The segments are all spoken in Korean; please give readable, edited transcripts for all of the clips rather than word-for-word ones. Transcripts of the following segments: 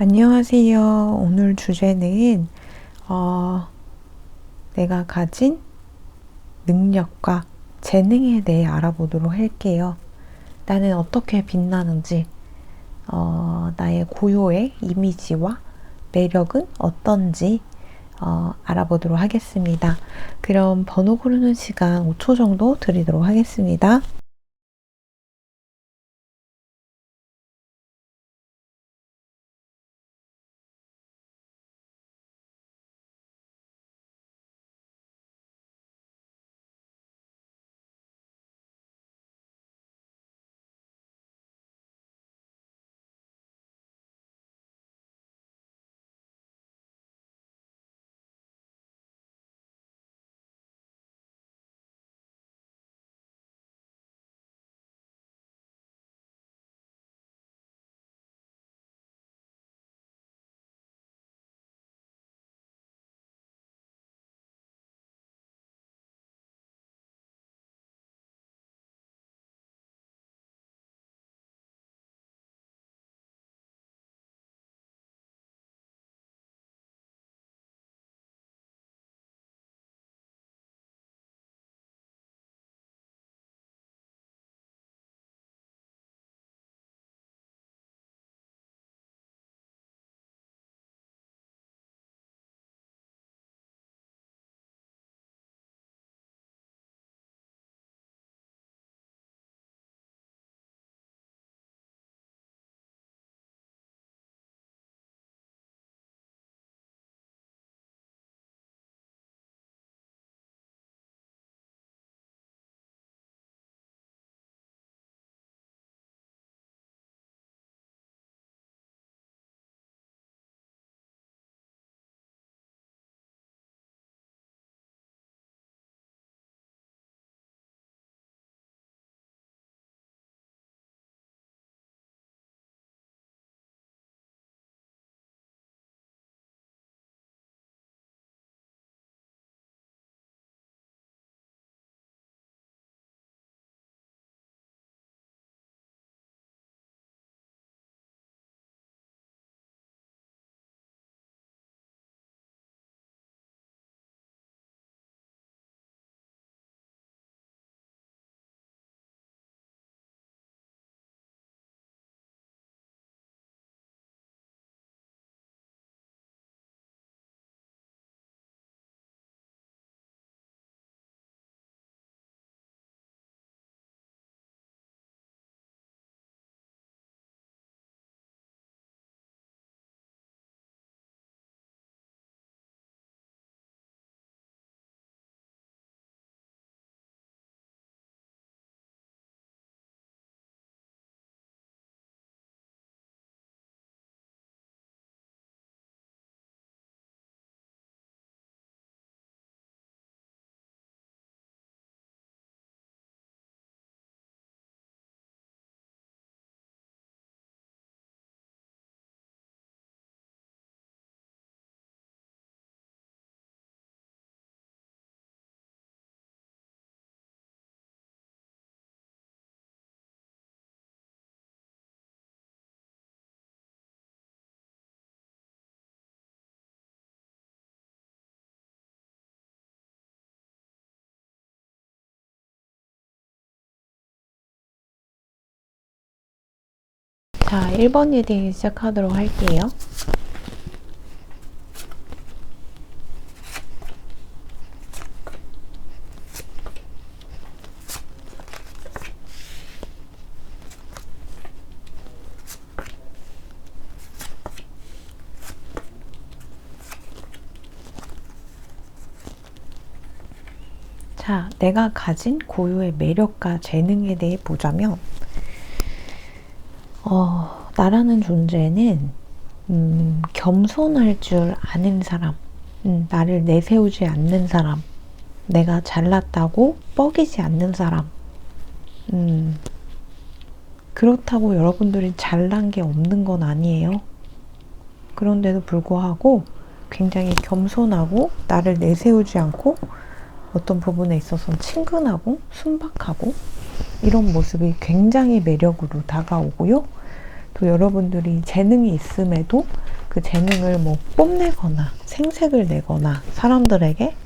안녕하세요. 오늘 주제는 내가 가진 능력과 재능에 대해 알아보도록 할게요. 나는 어떻게 빛나는지, 나의 고유의 이미지와 매력은 어떤지 알아보도록 하겠습니다. 그럼 번호 고르는 시간 5초 정도 드리도록 하겠습니다. 자, 1번 리딩 시작하도록 할게요. 자, 내가 가진 고유의 매력과 재능에 대해 보자면, 나라는 존재는 겸손할 줄 아는 사람, 나를 내세우지 않는 사람, 내가 잘났다고 뻐기지 않는 사람. 그렇다고 여러분들이 잘난 게 없는 건 아니에요. 그런데도 불구하고 굉장히 겸손하고 나를 내세우지 않고 어떤 부분에 있어서는 친근하고 순박하고 이런 모습이 굉장히 매력으로 다가오고요. 또 여러분들이 재능이 있음에도 그 재능을 뭐 뽐내거나 생색을 내거나 사람들에게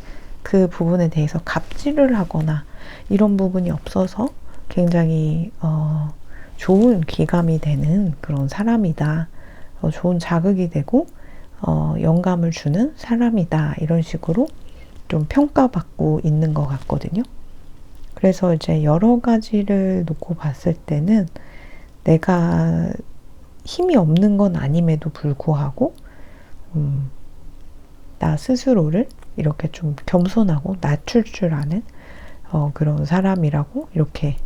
그 부분에 대해서 갑질을 하거나 이런 부분이 없어서 굉장히 좋은 귀감이 되는 그런 사람이다. 좋은 자극이 되고 영감을 주는 사람이다. 이런 식으로 좀 평가받고 있는 것 같거든요. 그래서 이제 여러 가지를 놓고 봤을 때는 내가 힘이 없는 건 아님에도 불구하고 나 스스로를 이렇게 좀 겸손하고 낮출 줄 아는 그런 사람이라고 이렇게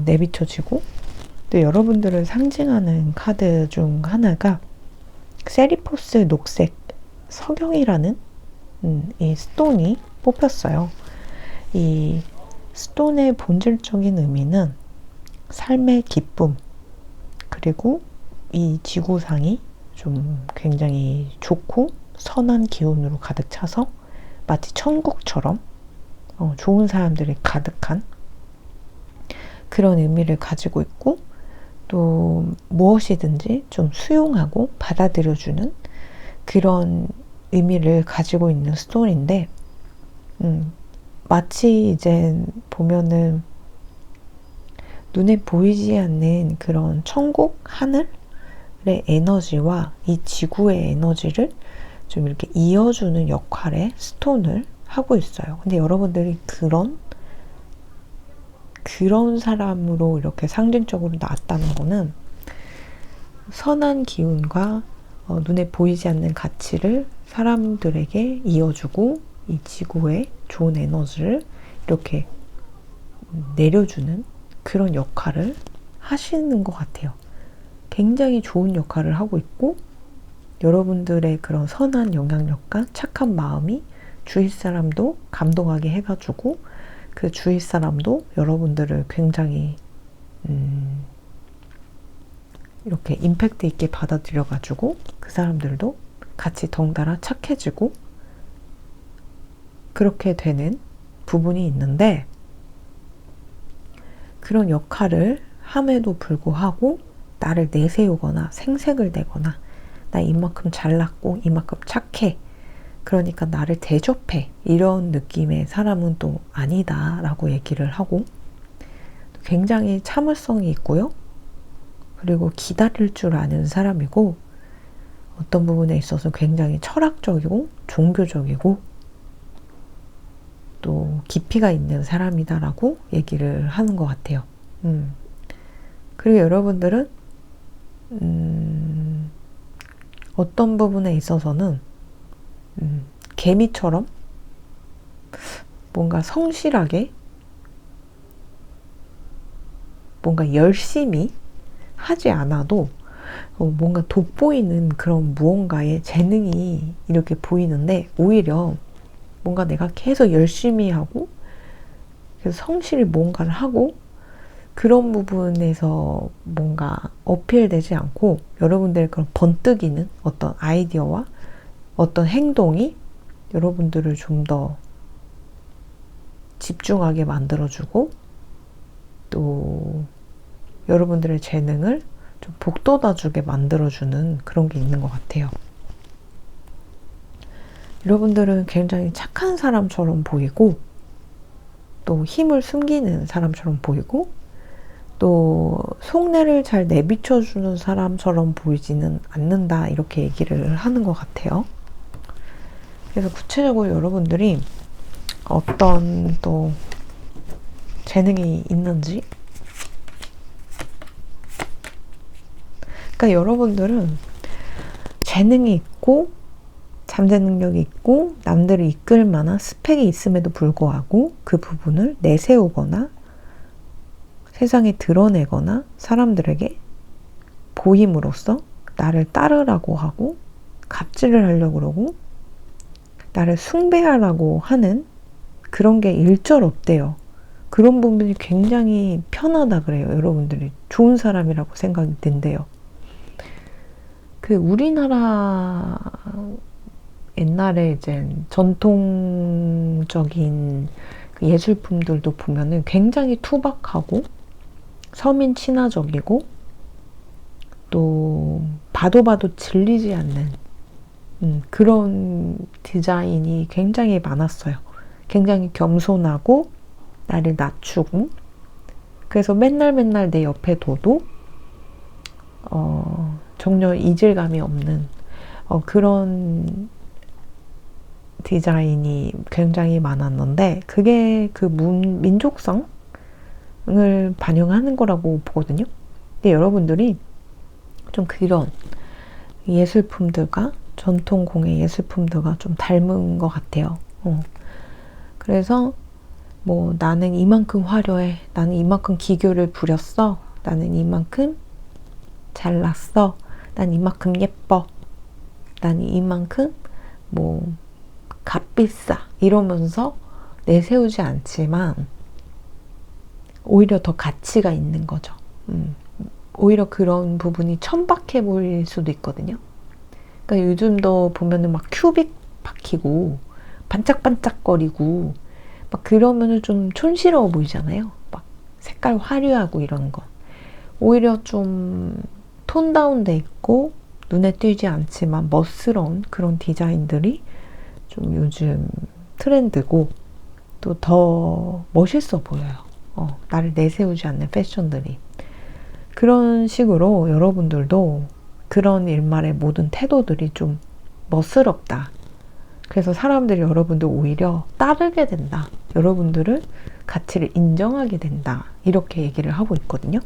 내비쳐지고, 또 여러분들을 상징하는 카드 중 하나가 세리포스 녹색 석영이라는 이 스톤이 뽑혔어요. 이 스톤의 본질적인 의미는 삶의 기쁨, 그리고 이 지구상이 좀 굉장히 좋고 선한 기운으로 가득 차서 마치 천국처럼 좋은 사람들이 가득한 그런 의미를 가지고 있고, 또 무엇이든지 좀 수용하고 받아들여주는 그런 의미를 가지고 있는 스톤인데, 마치 이제 보면은 눈에 보이지 않는 그런 천국 하늘의 에너지와 이 지구의 에너지를 좀 이렇게 이어주는 역할의 스톤을 하고 있어요. 근데 여러분들이 그런 사람으로 이렇게 상징적으로 나왔다는 거는 선한 기운과 눈에 보이지 않는 가치를 사람들에게 이어주고 이 지구의 좋은 에너지를 이렇게 내려주는 그런 역할을 하시는 것 같아요. 굉장히 좋은 역할을 하고 있고, 여러분들의 그런 선한 영향력과 착한 마음이 주위 사람도 감동하게 해가지고 그 주위 사람도 여러분들을 굉장히 이렇게 임팩트 있게 받아들여가지고 그 사람들도 같이 덩달아 착해지고 그렇게 되는 부분이 있는데, 그런 역할을 함에도 불구하고 나를 내세우거나 생색을 내거나 나 이만큼 잘났고 이만큼 착해, 그러니까 나를 대접해, 이런 느낌의 사람은 또 아니다 라고 얘기를 하고, 굉장히 참을성이 있고요. 그리고 기다릴 줄 아는 사람이고, 어떤 부분에 있어서 굉장히 철학적이고 종교적이고 또 깊이가 있는 사람이다 라고 얘기를 하는 것 같아요. 그리고 여러분들은 어떤 부분에 있어서는 개미처럼 뭔가 성실하게 뭔가 열심히 하지 않아도 뭔가 돋보이는 그런 무언가의 재능이 이렇게 보이는데, 오히려 뭔가 내가 계속 열심히 하고 계속 성실히 뭔가를 하고 그런 부분에서 뭔가 어필되지 않고, 여러분들의 그런 번뜩이는 어떤 아이디어와 어떤 행동이 여러분들을 좀 더 집중하게 만들어주고, 또 여러분들의 재능을 좀 복돋아주게 만들어주는 그런 게 있는 것 같아요. 여러분들은 굉장히 착한 사람처럼 보이고, 또 힘을 숨기는 사람처럼 보이고, 또 속내를 잘 내비쳐주는 사람처럼 보이지는 않는다, 이렇게 얘기를 하는 것 같아요. 그래서 구체적으로 여러분들이 어떤 또 재능이 있는지, 그러니까 여러분들은 재능이 있고 잠재 능력이 있고 남들을 이끌 만한 스펙이 있음에도 불구하고 그 부분을 내세우거나 세상에 드러내거나 사람들에게 보임으로써 나를 따르라고 하고 갑질을 하려고 그러고 나를 숭배하라고 하는 그런 게 일절 없대요. 그런 부분이 굉장히 편하다 그래요. 여러분들이 좋은 사람이라고 생각이 든대요. 그 우리나라 옛날에 이제 전통적인 그 예술품들도 보면은 굉장히 투박하고 서민 친화적이고 또 봐도 질리지 않는 그런 디자인이 굉장히 많았어요. 굉장히 겸손하고 나를 낮추고, 그래서 맨날 내 옆에 둬도 전혀 이질감이 없는 그런 디자인이 굉장히 많았는데, 그게 그 민족성을 반영하는 거라고 보거든요. 근데 여러분들이 좀 그런 예술품들과 전통 공예 예술품들과 좀 닮은 것 같아요. 그래서 뭐 나는 이만큼 화려해, 나는 이만큼 기교를 부렸어, 나는 이만큼 잘났어, 난 이만큼 예뻐, 난 이만큼 뭐 값비싸 이러면서 내세우지 않지만 오히려 더 가치가 있는 거죠. 오히려 그런 부분이 천박해 보일 수도 있거든요. 그러니까 요즘도 보면은 막 큐빅 박히고 반짝반짝거리고 막 그러면은 좀 촌스러워 보이잖아요. 막 색깔 화려하고 이런 거. 오히려 좀 톤 다운돼 있고 눈에 띄지 않지만 멋스러운 그런 디자인들이 좀 요즘 트렌드고 또 더 멋있어 보여요. 나를 내세우지 않는 패션들이. 그런 식으로 여러분들도 그런 일말의 모든 태도들이 좀 멋스럽다. 그래서 사람들이 여러분들 오히려 따르게 된다. 여러분들을 가치를 인정하게 된다. 이렇게 얘기를 하고 있거든요.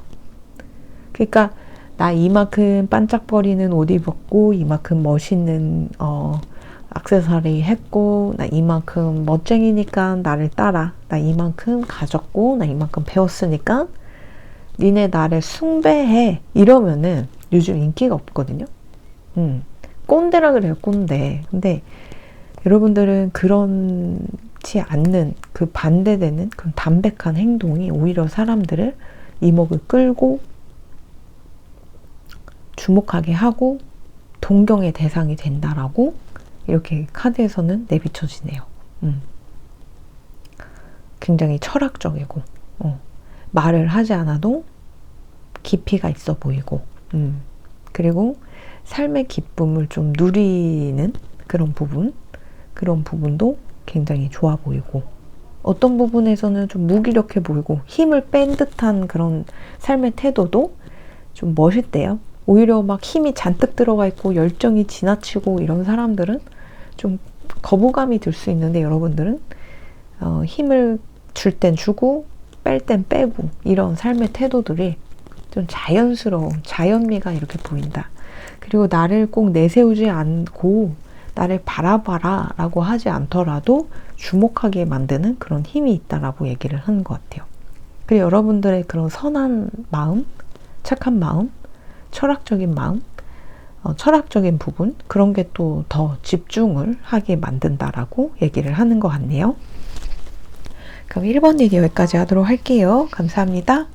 그러니까 나 이만큼 반짝거리는 옷 입었고 이만큼 멋있는 액세서리 했고 나 이만큼 멋쟁이니까 나를 따라. 나 이만큼 가졌고 나 이만큼 배웠으니까 니네 나를 숭배해. 이러면은 요즘 인기가 없거든요. 꼰대라 그래요, 꼰대. 근데 여러분들은 그렇지 않는 그 반대되는 그런 담백한 행동이 오히려 사람들을 이목을 끌고 주목하게 하고 동경의 대상이 된다라고 이렇게 카드에서는 내비쳐지네요. 굉장히 철학적이고 말을 하지 않아도 깊이가 있어 보이고 그리고 삶의 기쁨을 좀 누리는 그런 부분도 굉장히 좋아 보이고 어떤 부분에서는 좀 무기력해 보이고 힘을 뺀 듯한 그런 삶의 태도도 좀 멋있대요. 오히려 막 힘이 잔뜩 들어가 있고 열정이 지나치고 이런 사람들은 좀 거부감이 들 수 있는데 여러분들은 힘을 줄 땐 주고 뺄 땐 빼고 이런 삶의 태도들이 좀 자연스러운 자연미가 이렇게 보인다. 그리고 나를 꼭 내세우지 않고 나를 바라봐라 라고 하지 않더라도 주목하게 만드는 그런 힘이 있다라고 얘기를 하는 것 같아요. 그리고 여러분들의 그런 선한 마음, 착한 마음, 철학적인 마음, 철학적인 부분 그런 게 또 더 집중을 하게 만든다라고 얘기를 하는 것 같네요. 그럼 1번 얘기 여기까지 하도록 할게요. 감사합니다.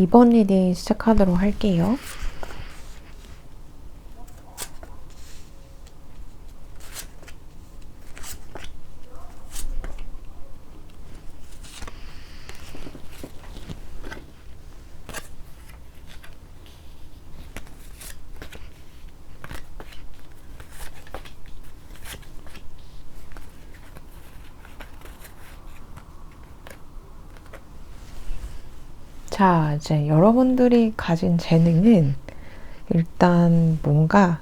2번 리딩 시작하도록 할게요. 자, 이제 여러분들이 가진 재능은 일단 뭔가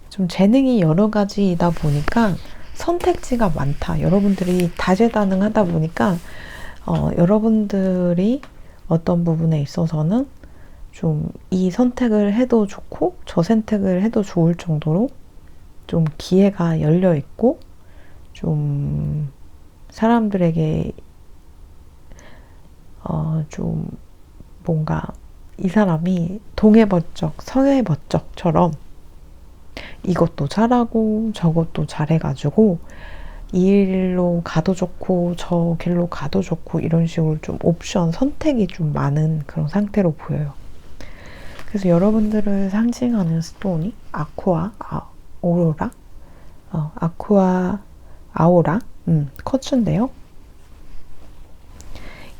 좀 재능이 여러 가지이다 보니까 선택지가 많다. 여러분들이 다재다능하다 보니까 여러분들이 어떤 부분에 있어서는 좀 이 선택을 해도 좋고 저 선택을 해도 좋을 정도로 좀 기회가 열려 있고 좀 사람들에게 좀 뭔가 이 사람이 동해번쩍 서해번쩍처럼 이것도 잘하고 저것도 잘해가지고 이 일로 가도 좋고 저 길로 가도 좋고 이런 식으로 좀 옵션 선택이 좀 많은 그런 상태로 보여요. 그래서 여러분들을 상징하는 스톤이 아쿠아 오로라 아쿠아 아오라 쿼츠인데요.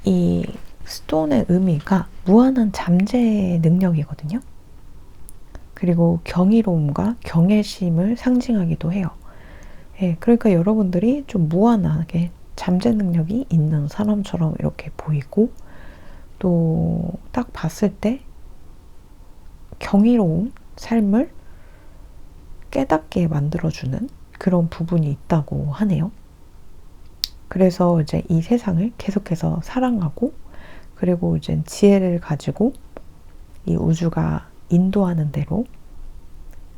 이 스톤의 의미가 무한한 잠재 능력이거든요. 그리고 경이로움과 경외심을 상징하기도 해요. 예, 그러니까 여러분들이 좀 무한하게 잠재 능력이 있는 사람처럼 이렇게 보이고 또 딱 봤을 때 경이로운 삶을 깨닫게 만들어주는 그런 부분이 있다고 하네요. 그래서 이제 이 세상을 계속해서 사랑하고 그리고 이제 지혜를 가지고 이 우주가 인도하는 대로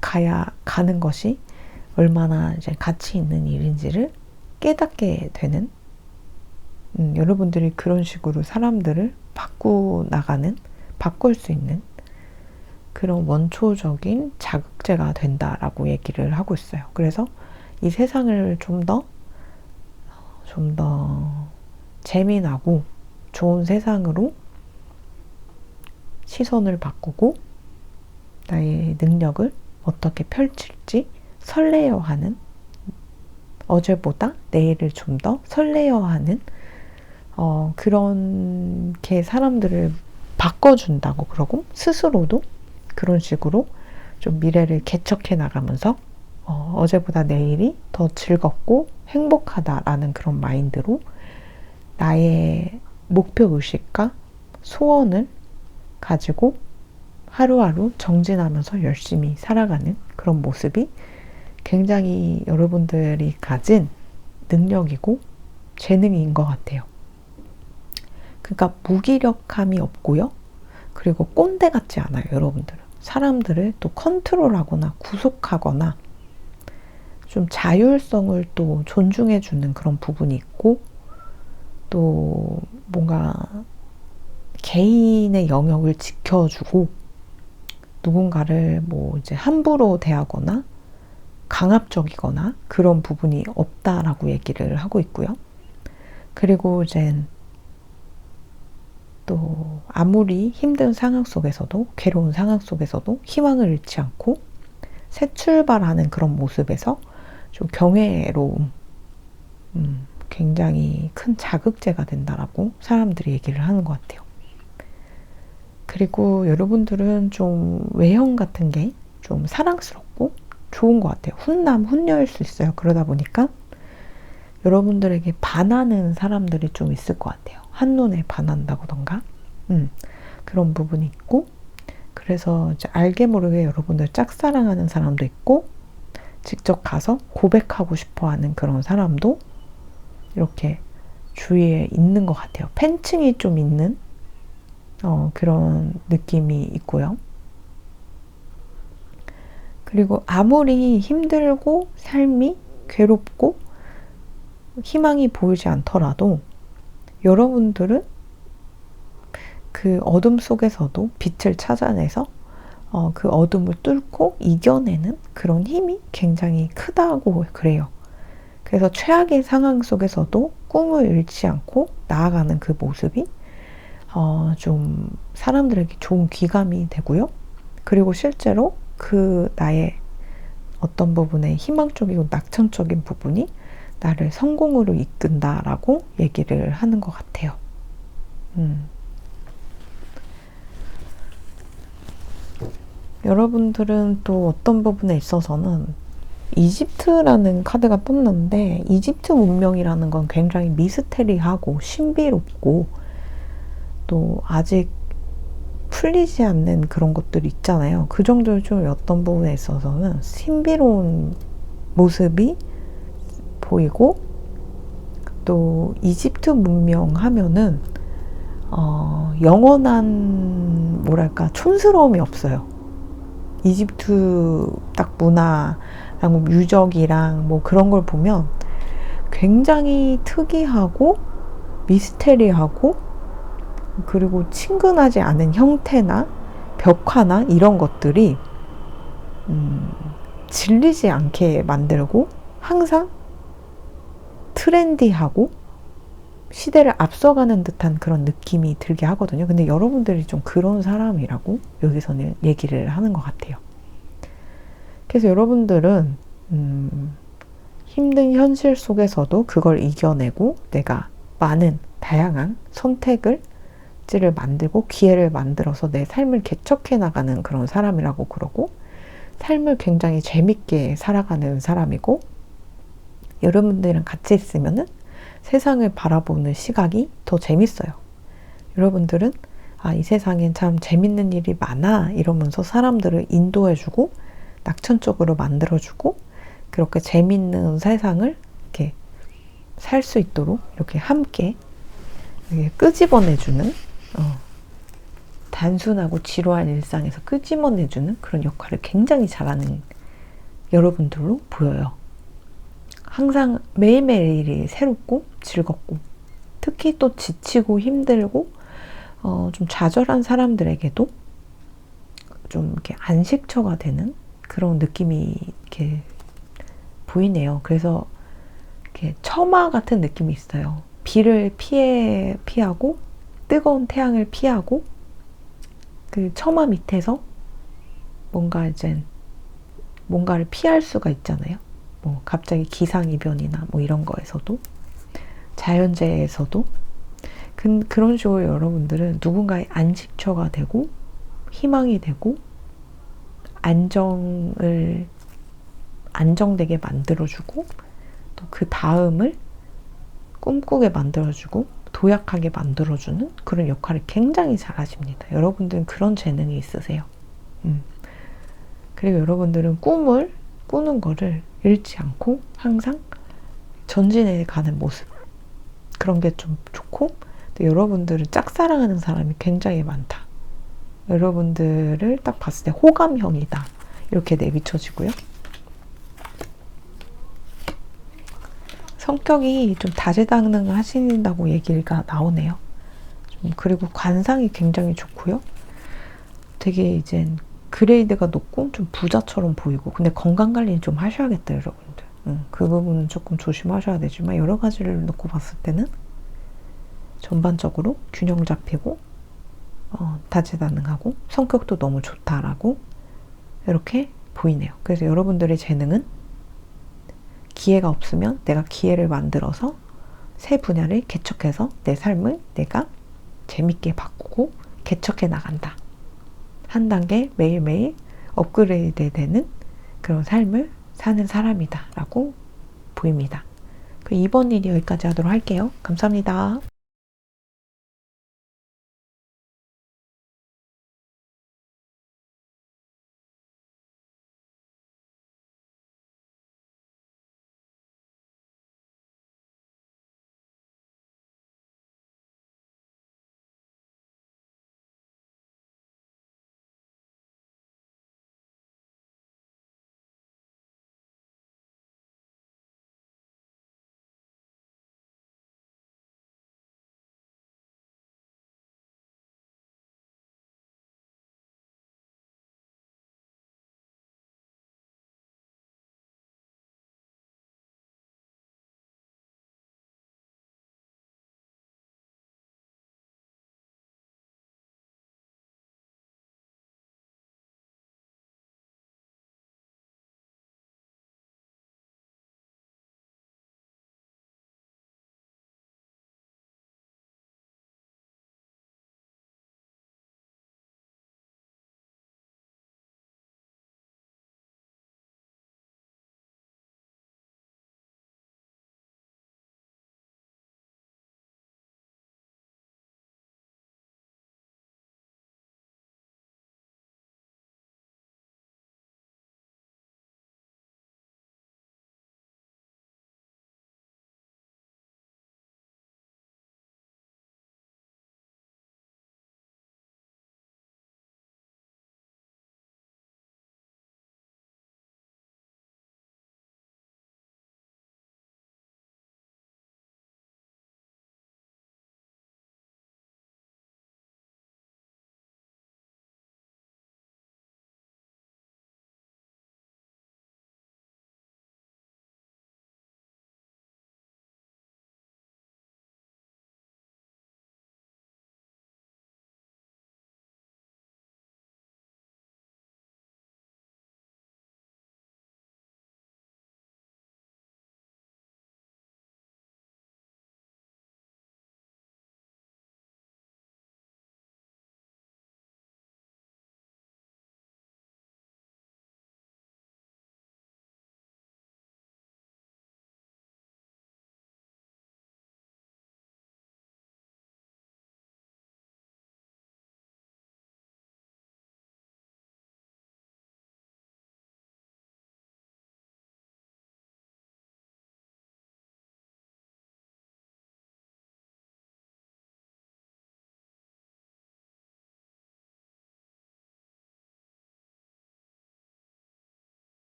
가는 것이 얼마나 이제 가치 있는 일인지를 깨닫게 되는 여러분들이 그런 식으로 사람들을 바꿀 수 있는 그런 원초적인 자극제가 된다라고 얘기를 하고 있어요. 그래서 이 세상을 좀 더 재미나고 좋은 세상으로 시선을 바꾸고 나의 능력을 어떻게 펼칠지 설레어 하는 어제보다 내일을 좀 더 설레어 하는 그렇게 사람들을 바꿔준다고 그러고 스스로도 그런 식으로 좀 미래를 개척해 나가면서 어제보다 내일이 더 즐겁고 행복하다라는 그런 마인드로 나의 목표의식과 소원을 가지고 하루하루 정진하면서 열심히 살아가는 그런 모습이 굉장히 여러분들이 가진 능력이고 재능인 것 같아요. 그러니까 무기력함이 없고요. 그리고 꼰대 같지 않아요, 여러분들은. 사람들을 또 컨트롤하거나 구속하거나 좀 자율성을 또 존중해주는 그런 부분이 있고 또 뭔가 개인의 영역을 지켜주고 누군가를 뭐 이제 함부로 대하거나 강압적이거나 그런 부분이 없다라고 얘기를 하고 있고요. 그리고 이제 또 아무리 힘든 상황 속에서도 괴로운 상황 속에서도 희망을 잃지 않고 새 출발하는 그런 모습에서 좀 경외로움 굉장히 큰 자극제가 된다라고 사람들이 얘기를 하는 것 같아요. 그리고 여러분들은 좀 외형 같은 게 좀 사랑스럽고 좋은 것 같아요. 훈남훈녀일 수 있어요. 그러다 보니까 여러분들에게 반하는 사람들이 좀 있을 것 같아요. 한눈에 반한다던가 그런 부분이 있고 그래서 이제 알게 모르게 여러분들 짝사랑하는 사람도 있고 직접 가서 고백하고 싶어하는 그런 사람도 이렇게 주위에 있는 것 같아요. 팬층이 좀 있는 그런 느낌이 있고요. 그리고 아무리 힘들고 삶이 괴롭고 희망이 보이지 않더라도 여러분들은 그 어둠 속에서도 빛을 찾아내서 그 어둠을 뚫고 이겨내는 그런 힘이 굉장히 크다고 그래요. 그래서 최악의 상황 속에서도 꿈을 잃지 않고 나아가는 그 모습이 좀 사람들에게 좋은 귀감이 되고요. 그리고 실제로 그 나의 어떤 부분에 희망적이고 낙천적인 부분이 나를 성공으로 이끈다라고 얘기를 하는 것 같아요. 여러분들은 또 어떤 부분에 있어서는 이집트라는 카드가 떴는데, 이집트 문명이라는 건 굉장히 미스테리하고 신비롭고 또 아직 풀리지 않는 그런 것들이 있잖아요. 그 정도로 좀 어떤 부분에 있어서는 신비로운 모습이 보이고, 또 이집트 문명 하면은 영원한 뭐랄까 촌스러움이 없어요. 이집트 딱 문화랑 유적이랑 뭐 그런 걸 보면 굉장히 특이하고 미스테리하고, 그리고 친근하지 않은 형태나 벽화나 이런 것들이 질리지 않게 만들고 항상 트렌디하고 시대를 앞서가는 듯한 그런 느낌이 들게 하거든요. 근데 여러분들이 좀 그런 사람이라고 여기서는 얘기를 하는 것 같아요. 그래서 여러분들은 힘든 현실 속에서도 그걸 이겨내고 내가 많은 다양한 선택을 만들고 기회를 만들어서 내 삶을 개척해 나가는 그런 사람이라고 그러고, 삶을 굉장히 재밌게 살아가는 사람이고, 여러분들이랑 같이 있으면은 세상을 바라보는 시각이 더 재밌어요. 여러분들은 이 세상엔 참 재밌는 일이 많아 이러면서 사람들을 인도해주고 낙천적으로 만들어주고, 그렇게 재밌는 세상을 이렇게 살 수 있도록 이렇게 함께 이렇게 끄집어내주는, 단순하고 지루한 일상에서 끄집어내주는 그런 역할을 굉장히 잘하는 여러분들로 보여요. 항상 매일매일이 새롭고 즐겁고, 특히 또 지치고 힘들고 좀 좌절한 사람들에게도 좀 이렇게 안식처가 되는 그런 느낌이 이렇게 보이네요. 그래서 이렇게 처마 같은 느낌이 있어요. 비를 피하고 뜨거운 태양을 피하고 그 처마 밑에서 뭔가 이제 뭔가를 피할 수가 있잖아요. 뭐 갑자기 기상이변이나 뭐 이런 거에서도, 자연재해에서도. 그런 식으로 여러분들은 누군가의 안식처가 되고 희망이 되고 안정되게 만들어주고, 또 그 다음을 꿈꾸게 만들어주고 도약하게 만들어주는 그런 역할을 굉장히 잘하십니다. 여러분들은 그런 재능이 있으세요. 그리고 여러분들은 꿈을 꾸는 거를 잃지 않고 항상 전진해 가는 모습, 그런 게 좀 좋고, 또 여러분들은 짝사랑하는 사람이 굉장히 많다. 여러분들을 딱 봤을 때 호감형이다, 이렇게 내비쳐지고요. 성격이 좀 다재다능하신다고 얘기가 나오네요. 그리고 관상이 굉장히 좋고요. 되게 이제 그레이드가 높고 좀 부자처럼 보이고, 근데 건강관리는 좀 하셔야겠다, 여러분들. 그 부분은 조금 조심하셔야 되지만, 여러 가지를 놓고 봤을 때는 전반적으로 균형 잡히고 다재다능하고 성격도 너무 좋다라고 이렇게 보이네요. 그래서 여러분들의 재능은 기회가 없으면 내가 기회를 만들어서 새 분야를 개척해서 내 삶을 내가 재밌게 바꾸고 개척해 나간다. 한 단계 매일매일 업그레이드 되는 그런 삶을 사는 사람이다 라고 보입니다. 이번 일이 여기까지 하도록 할게요. 감사합니다.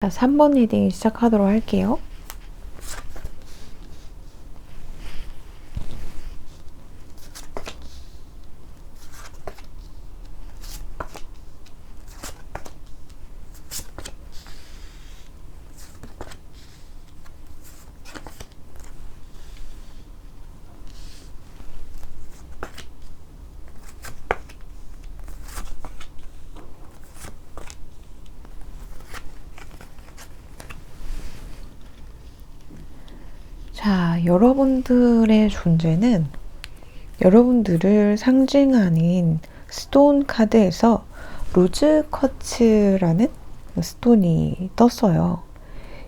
자, 3번 리딩 시작하도록 할게요. 자, 여러분들의 존재는 여러분들을 상징하는 스톤 카드에서 로즈 쿼츠라는 스톤이 떴어요.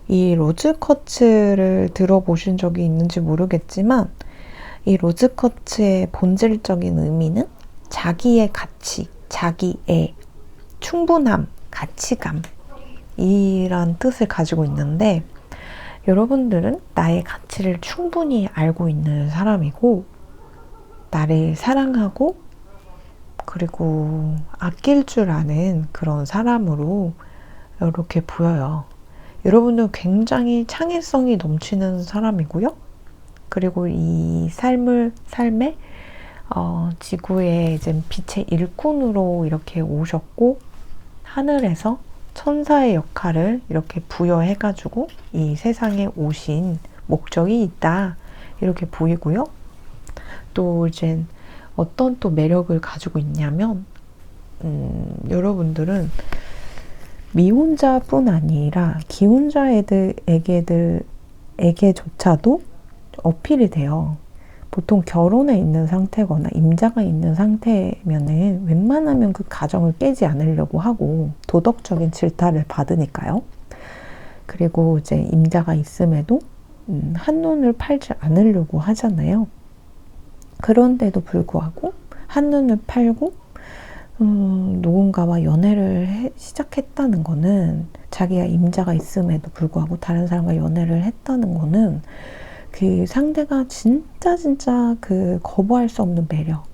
이 로즈 쿼츠를 들어보신 적이 있는지 모르겠지만 이 로즈 쿼츠의 본질적인 의미는 자기의 가치, 자기의 충분함, 가치감 이란 뜻을 가지고 있는데 여러분들은 나의 가치를 충분히 알고 있는 사람이고 나를 사랑하고 그리고 아낄 줄 아는 그런 사람으로 이렇게 보여요. 여러분은 굉장히 창의성이 넘치는 사람이고요. 그리고 이 삶에 지구에 이제 빛의 일꾼으로 이렇게 오셨고 하늘에서 천사의 역할을 이렇게 부여해가지고 이 세상에 오신 목적이 있다 이렇게 보이고요. 또 이제 어떤 또 매력을 가지고 있냐면 여러분들은 미혼자뿐 아니라 기혼자에게조차도 어필이 돼요. 보통 결혼에 있는 상태거나 임자가 있는 상태면은 웬만하면 그 가정을 깨지 않으려고 하고 도덕적인 질타를 받으니까요. 그리고 이제 임자가 있음에도 한눈을 팔지 않으려고 하잖아요. 그런데도 불구하고 한눈을 팔고 누군가와 연애를 시작했다는 거는 자기가 임자가 있음에도 불구하고 다른 사람과 연애를 했다는 거는 그 상대가 진짜 그 거부할 수 없는 매력,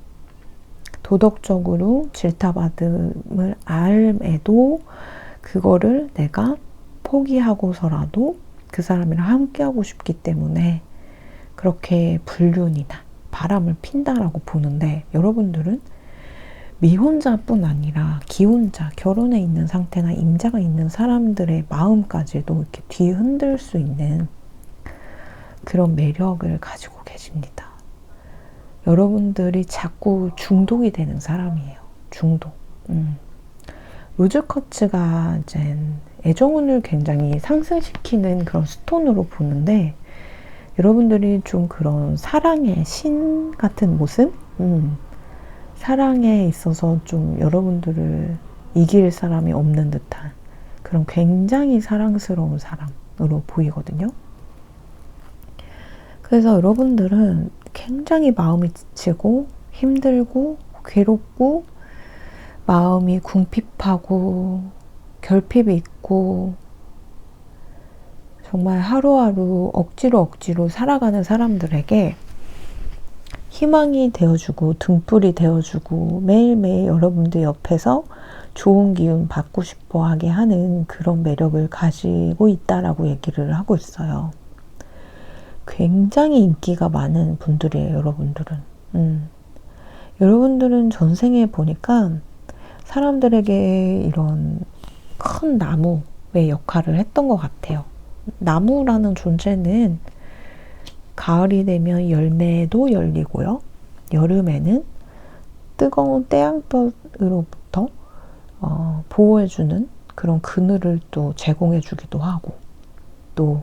도덕적으로 질타받음을 알에도 그거를 내가 포기하고서라도 그 사람이랑 함께하고 싶기 때문에 그렇게 불륜이나 바람을 핀다라고 보는데 여러분들은 미혼자뿐 아니라 기혼자, 결혼해 있는 상태나 임자가 있는 사람들의 마음까지도 이렇게 뒤흔들 수 있는 그런 매력을 가지고 계십니다. 여러분들이 자꾸 중독이 되는 사람이에요. 중독. 로즈 쿼츠가 이제 애정운을 굉장히 상승시키는 그런 스톤으로 보는데 여러분들이 좀 그런 사랑의 신 같은 모습? 사랑에 있어서 좀 여러분들을 이길 사람이 없는 듯한 그런 굉장히 사랑스러운 사람으로 보이거든요. 그래서 여러분들은 굉장히 마음이 지치고 힘들고 괴롭고 마음이 궁핍하고 결핍이 있고 정말 하루하루 억지로 살아가는 사람들에게 희망이 되어주고 등불이 되어주고 매일매일 여러분들 옆에서 좋은 기운 받고 싶어 하게 하는 그런 매력을 가지고 있다라고 얘기를 하고 있어요. 굉장히 인기가 많은 분들이에요, 여러분들은. 여러분들은 전생에 보니까 사람들에게 이런 큰 나무의 역할을 했던 것 같아요. 나무라는 존재는 가을이 되면 열매도 열리고요. 여름에는 뜨거운 태양볕으로부터 보호해주는 그런 그늘을 또 제공해주기도 하고 또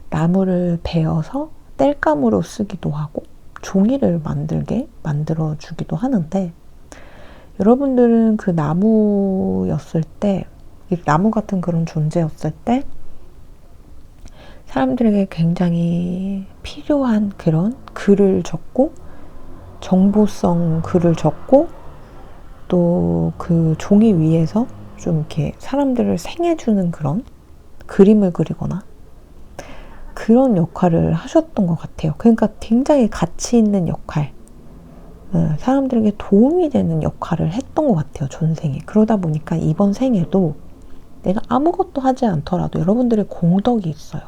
나무를 베어서 땔감으로 쓰기도 하고 종이를 만들어주기도 하는데 여러분들은 그 나무였을 때 나무 같은 그런 존재였을 때 사람들에게 굉장히 필요한 그런 글을 적고 정보성 글을 적고 또 그 종이 위에서 좀 이렇게 사람들을 생해주는 그런 그림을 그리거나 그런 역할을 하셨던 것 같아요. 그러니까 굉장히 가치 있는 역할, 사람들에게 도움이 되는 역할을 했던 것 같아요. 전생에. 그러다 보니까 이번 생에도 내가 아무것도 하지 않더라도 여러분들의 공덕이 있어요.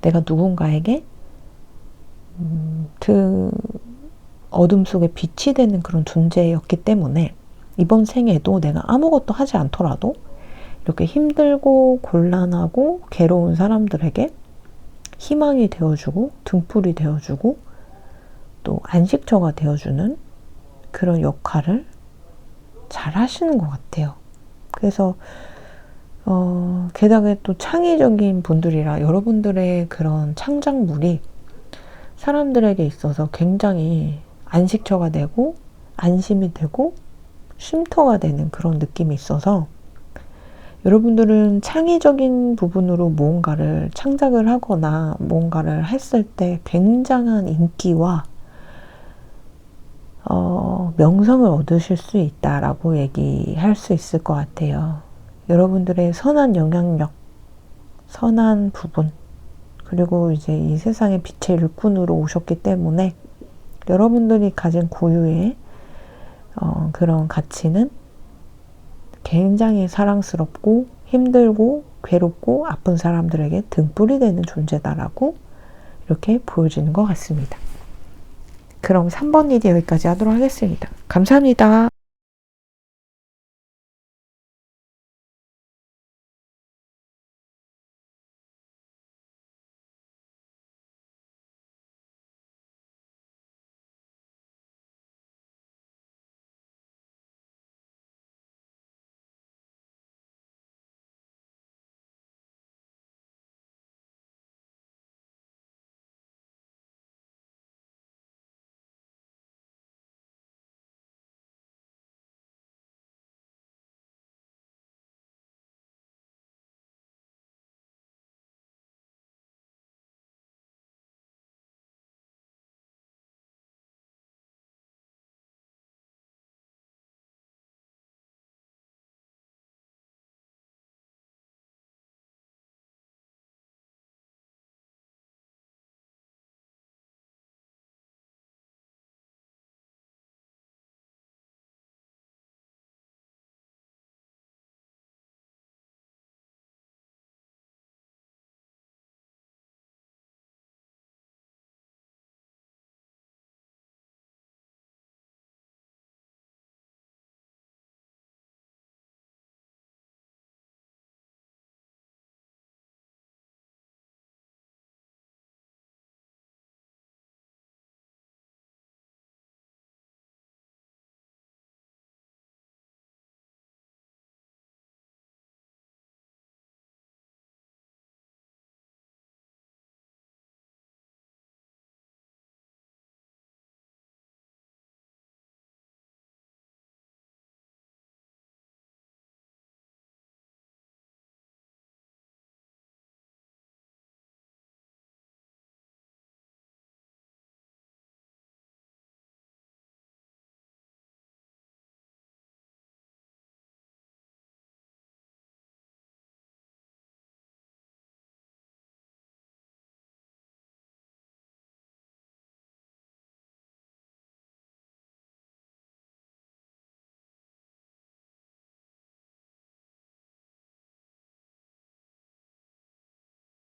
내가 누군가에게 어둠 속에 빛이 되는 그런 존재였기 때문에 이번 생에도 내가 아무것도 하지 않더라도 이렇게 힘들고 곤란하고 괴로운 사람들에게 희망이 되어주고 등불이 되어주고 또 안식처가 되어주는 그런 역할을 잘 하시는 것 같아요. 그래서 게다가 또 창의적인 분들이라 여러분들의 그런 창작물이 사람들에게 있어서 굉장히 안식처가 되고 안심이 되고 쉼터가 되는 그런 느낌이 있어서 여러분들은 창의적인 부분으로 무언가를 창작을 하거나 무언가를 했을 때 굉장한 인기와 명성을 얻으실 수 있다라고 얘기할 수 있을 것 같아요. 여러분들의 선한 영향력, 선한 부분, 그리고 이제 이 세상의 빛의 일꾼으로 오셨기 때문에 여러분들이 가진 고유의 그런 가치는 굉장히 사랑스럽고 힘들고 괴롭고 아픈 사람들에게 등불이 되는 존재다라고 이렇게 보여지는 것 같습니다. 그럼 3번 리딩 여기까지 하도록 하겠습니다. 감사합니다.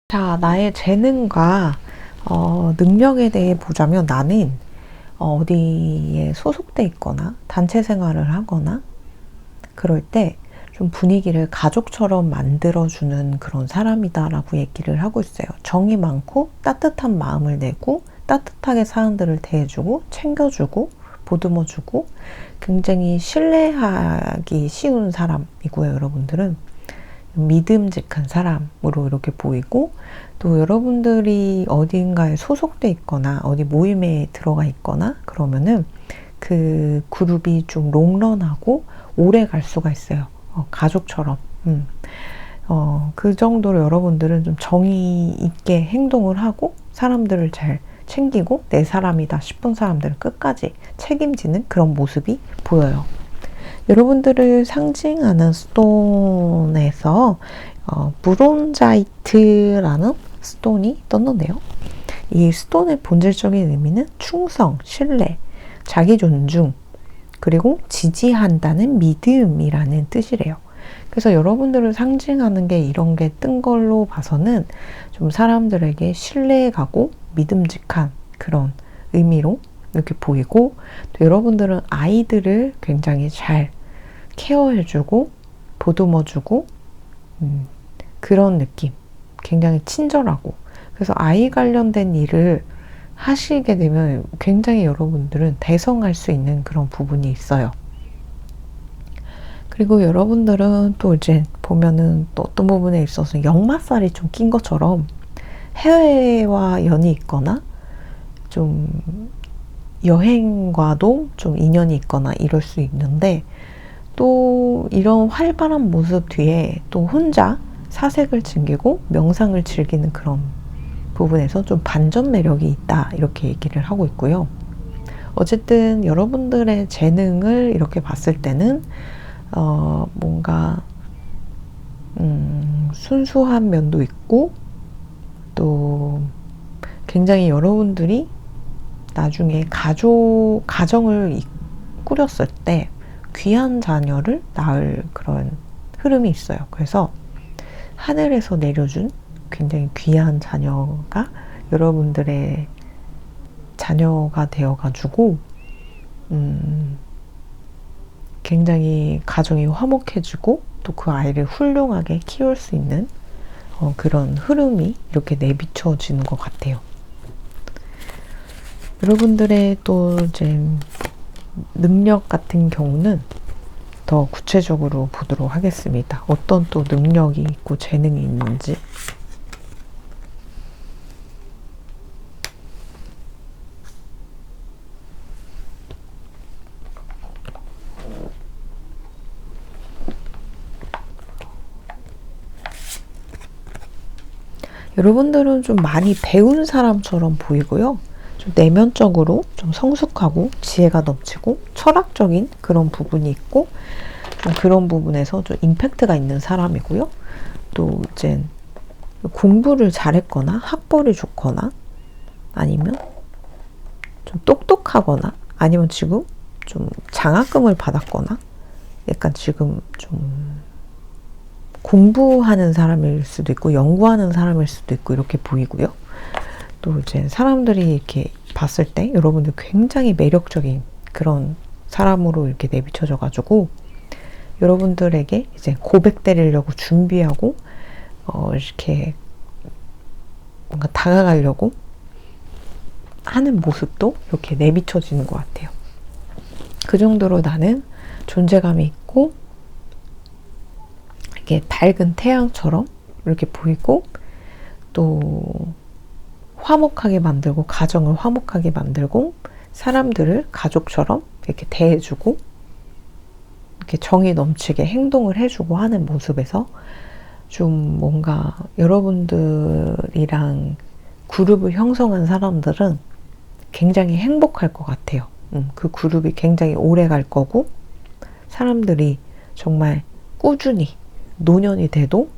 자, 나의 재능과 능력에 대해 보자면 나는 어디에 소속돼 있거나 단체 생활을 하거나 그럴 때 좀 분위기를 가족처럼 만들어주는 그런 사람이다라고 얘기를 하고 있어요. 정이 많고 따뜻한 마음을 내고 따뜻하게 사람들을 대해주고 챙겨주고 보듬어주고 굉장히 신뢰하기 쉬운 사람이고요. 여러분들은 믿음직한 사람으로 이렇게 보이고 또 여러분들이 어딘가에 소속돼 있거나 어디 모임에 들어가 있거나 그러면은 그 그룹이 좀 롱런하고 오래 갈 수가 있어요. 가족처럼. 그 정도로 여러분들은 좀 정의 있게 행동을 하고 사람들을 잘 챙기고 내 사람이다 싶은 사람들을 끝까지 책임지는 그런 모습이 보여요. 여러분들을 상징하는 스톤에서 브론자이트라는 스톤이 떴는데요. 이 스톤의 본질적인 의미는 충성, 신뢰, 자기 존중, 그리고 지지한다는 믿음이라는 뜻이래요. 그래서 여러분들을 상징하는 게 이런 게 뜬 걸로 봐서는 좀 사람들에게 신뢰가고 믿음직한 그런 의미로 이렇게 보이고, 또 여러분들은 아이들을 굉장히 잘 케어해주고 보듬어주고 그런 느낌, 굉장히 친절하고, 그래서 아이 관련된 일을 하시게 되면 굉장히 여러분들은 대성할 수 있는 그런 부분이 있어요. 그리고 여러분들은 또 이제 보면은 또 어떤 부분에 있어서 역마살이 좀 낀 것처럼 해외와 연이 있거나 좀 여행과도 좀 인연이 있거나 이럴 수 있는데, 또 이런 활발한 모습 뒤에 또 혼자 사색을 즐기고 명상을 즐기는 그런 부분에서 좀 반전 매력이 있다, 이렇게 얘기를 하고 있고요. 어쨌든 여러분들의 재능을 이렇게 봤을 때는 뭔가 순수한 면도 있고, 또 굉장히 여러분들이 나중에 가정을 꾸렸을 때 귀한 자녀를 낳을 그런 흐름이 있어요. 그래서 하늘에서 내려준 굉장히 귀한 자녀가 여러분들의 자녀가 되어가지고 굉장히 가정이 화목해지고 또 그 아이를 훌륭하게 키울 수 있는 그런 흐름이 이렇게 내비쳐지는 것 같아요. 여러분들의 또 이제 능력 같은 경우는 더 구체적으로 보도록 하겠습니다. 어떤 또 능력이 있고 재능이 있는지. 여러분들은 좀 많이 배운 사람처럼 보이고요. 좀 내면적으로 좀 성숙하고 지혜가 넘치고 철학적인 그런 부분이 있고, 좀 그런 부분에서 좀 임팩트가 있는 사람이고요. 또 이제 공부를 잘했거나 학벌이 좋거나 아니면 좀 똑똑하거나 아니면 지금 좀 장학금을 받았거나 약간 지금 좀 공부하는 사람일 수도 있고 연구하는 사람일 수도 있고 이렇게 보이고요. 또 이제 사람들이 이렇게 봤을 때 여러분들 굉장히 매력적인 그런 사람으로 이렇게 내비쳐져 가지고 여러분들에게 이제 고백 때리려고 준비하고 이렇게 뭔가 다가가려고 하는 모습도 이렇게 내비쳐지는 것 같아요. 그 정도로 나는 존재감이 있고 이게 밝은 태양처럼 이렇게 보이고, 또 화목하게 만들고 가정을 화목하게 만들고 사람들을 가족처럼 이렇게 대해주고 이렇게 정이 넘치게 행동을 해주고 하는 모습에서 좀 뭔가 여러분들이랑 그룹을 형성한 사람들은 굉장히 행복할 것 같아요. 그 그룹이 굉장히 오래 갈 거고 사람들이 정말 꾸준히 노년이 돼도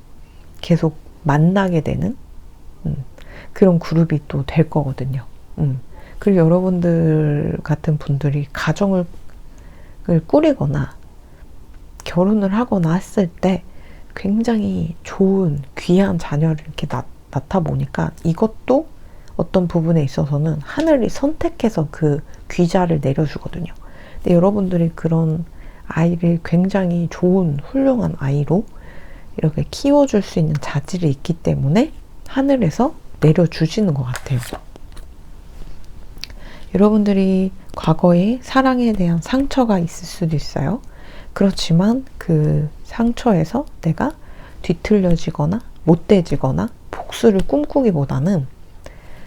계속 만나게 되는 그런 그룹이 또 될 거거든요. 그리고 여러분들 같은 분들이 가정을 꾸리거나 결혼을 하거나 했을 때 굉장히 좋은 귀한 자녀를 이렇게 낳다 보니까 이것도 어떤 부분에 있어서는 하늘이 선택해서 그 귀자를 내려주거든요. 근데 여러분들이 그런 아이를 굉장히 좋은 훌륭한 아이로 이렇게 키워줄 수 있는 자질이 있기 때문에 하늘에서 내려주시는 것 같아요. 여러분들이 과거에 사랑에 대한 상처가 있을 수도 있어요. 그렇지만 그 상처에서 내가 뒤틀려지거나 못돼지거나 복수를 꿈꾸기보다는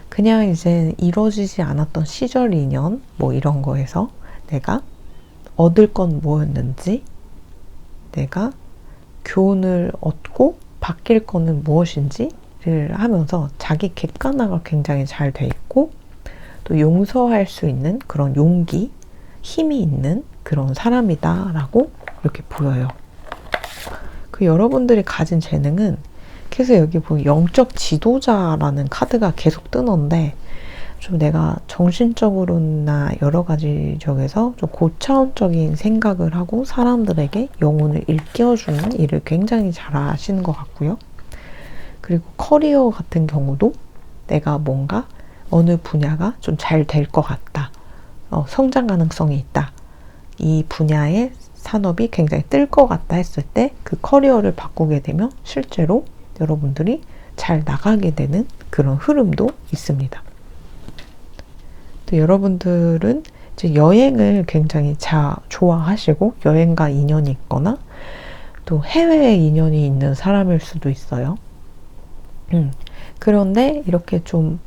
그냥 이제 이루어지지 않았던 시절 인연 뭐 이런 거에서 내가 얻을 건 뭐였는지, 내가 교훈을 얻고 바뀔 거는 무엇인지를 하면서 자기 객관화가 굉장히 잘 돼 있고, 또 용서할 수 있는 그런 용기, 힘이 있는 그런 사람이다라고 이렇게 보여요. 그 여러분들이 가진 재능은, 그래서 여기 보면 영적 지도자라는 카드가 계속 뜨는데, 좀 내가 정신적으로나 여러 가지 적에서 좀 고차원적인 생각을 하고 사람들에게 영혼을 일깨워주는 일을 굉장히 잘 하시는 것 같고요. 그리고 커리어 같은 경우도 내가 뭔가 어느 분야가 좀 잘 될 것 같다. 성장 가능성이 있다. 이 분야의 산업이 굉장히 뜰 것 같다 했을 때 그 커리어를 바꾸게 되면 실제로 여러분들이 잘 나가게 되는 그런 흐름도 있습니다. 또 여러분들은 이제 여행을 굉장히 좋아하시고 여행과 인연이 있거나 또 해외에 인연이 있는 사람일 수도 있어요. 그런데 이렇게 좀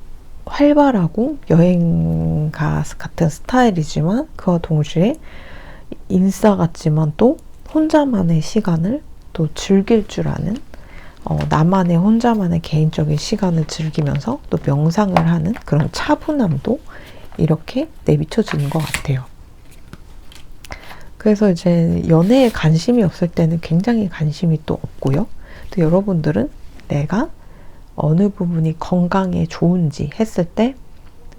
활발하고 여행가 같은 스타일이지만 그와 동시에 인싸 같지만 또 혼자만의 시간을 또 즐길 줄 아는 나만의 혼자만의 개인적인 시간을 즐기면서 또 명상을 하는 그런 차분함도 이렇게 내비쳐지는 것 같아요. 그래서 이제 연애에 관심이 없을 때는 굉장히 관심이 또 없고요. 또 여러분들은 내가 어느 부분이 건강에 좋은지 했을 때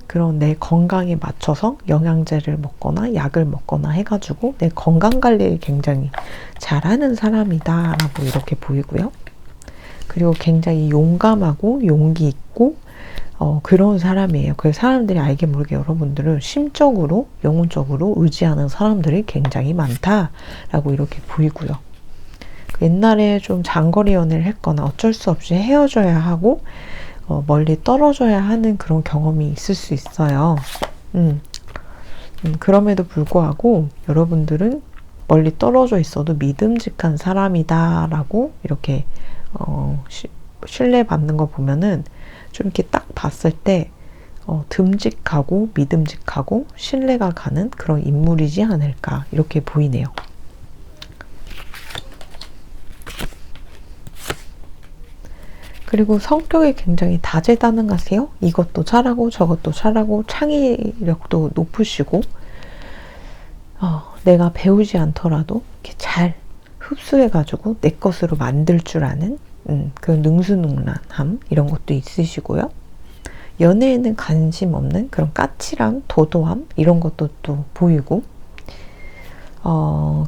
그런 내 건강에 맞춰서 영양제를 먹거나 약을 먹거나 해가지고 내 건강 관리를 굉장히 잘하는 사람이다 라고 이렇게 보이고요. 그리고 굉장히 용감하고 용기 있고 그런 사람이에요. 그래서 사람들이 알게 모르게 여러분들을 심적으로 영혼적으로 의지하는 사람들이 굉장히 많다라고 이렇게 보이고요. 옛날에 좀 장거리 연애를 했거나 어쩔 수 없이 헤어져야 하고 멀리 떨어져야 하는 그런 경험이 있을 수 있어요. 그럼에도 불구하고 여러분들은 멀리 떨어져 있어도 믿음직한 사람이다 라고 이렇게 신뢰받는 거 보면은 좀 이렇게 딱 봤을 때 듬직하고 믿음직하고 신뢰가 가는 그런 인물이지 않을까 이렇게 보이네요. 그리고 성격이 굉장히 다재다능하세요. 이것도 잘하고 저것도 잘하고 창의력도 높으시고 내가 배우지 않더라도 이렇게 잘 흡수해가지고 내 것으로 만들 줄 아는 그런 능수능란함 이런 것도 있으시고요. 연애에는 관심 없는 그런 까칠함, 도도함 이런 것도 또 보이고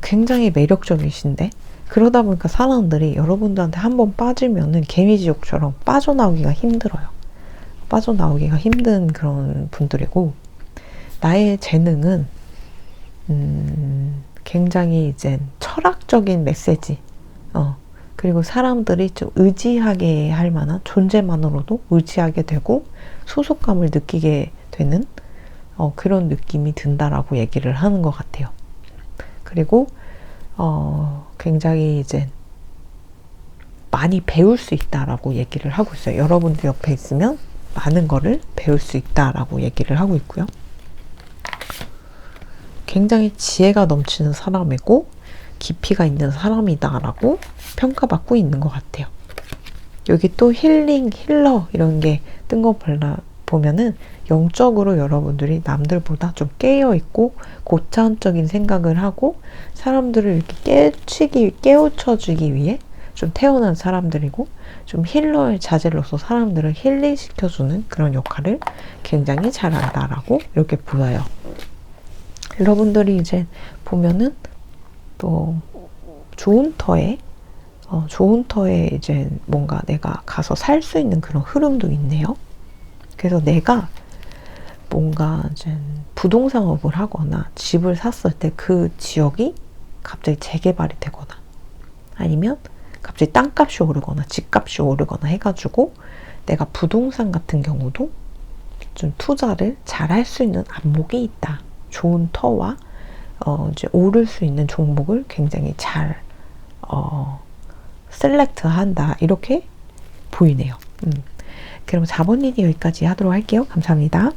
굉장히 매력적이신데 그러다 보니까 사람들이 여러분들한테 한번 빠지면은 개미지옥처럼 빠져나오기가 힘들어요. 빠져나오기가 힘든 그런 분들이고 나의 재능은 굉장히 이제 철학적인 메시지 그리고 사람들이 좀 의지하게 할 만한 존재만으로도 의지하게 되고 소속감을 느끼게 되는 그런 느낌이 든다라고 얘기를 하는 것 같아요. 그리고 굉장히 이제 많이 배울 수 있다라고 얘기를 하고 있어요. 여러분들 옆에 있으면 많은 거를 배울 수 있다라고 얘기를 하고 있고요. 굉장히 지혜가 넘치는 사람이고 깊이가 있는 사람이다라고 평가받고 있는 것 같아요. 여기 또 힐링, 힐러 이런 게 뜬 거 보면은 영적으로 여러분들이 남들보다 좀 깨어있고 고차원적인 생각을 하고 사람들을 이렇게 깨우쳐주기 위해 좀 태어난 사람들이고 좀 힐러의 자질로서 사람들을 힐링시켜주는 그런 역할을 굉장히 잘한다라고 이렇게 보여요. 여러분들이 이제 보면은 또 좋은 터에 이제 뭔가 내가 가서 살 수 있는 그런 흐름도 있네요. 그래서 내가 뭔가 이제 부동산업을 하거나 집을 샀을 때 그 지역이 갑자기 재개발이 되거나 아니면 갑자기 땅값이 오르거나 집값이 오르거나 해가지고 내가 부동산 같은 경우도 좀 투자를 잘 할 수 있는 안목이 있다. 좋은 터와 이제 오를 수 있는 종목을 굉장히 잘 셀렉트 한다. 이렇게 보이네요. 그럼 4번 리딩 여기까지 하도록 할게요. 감사합니다.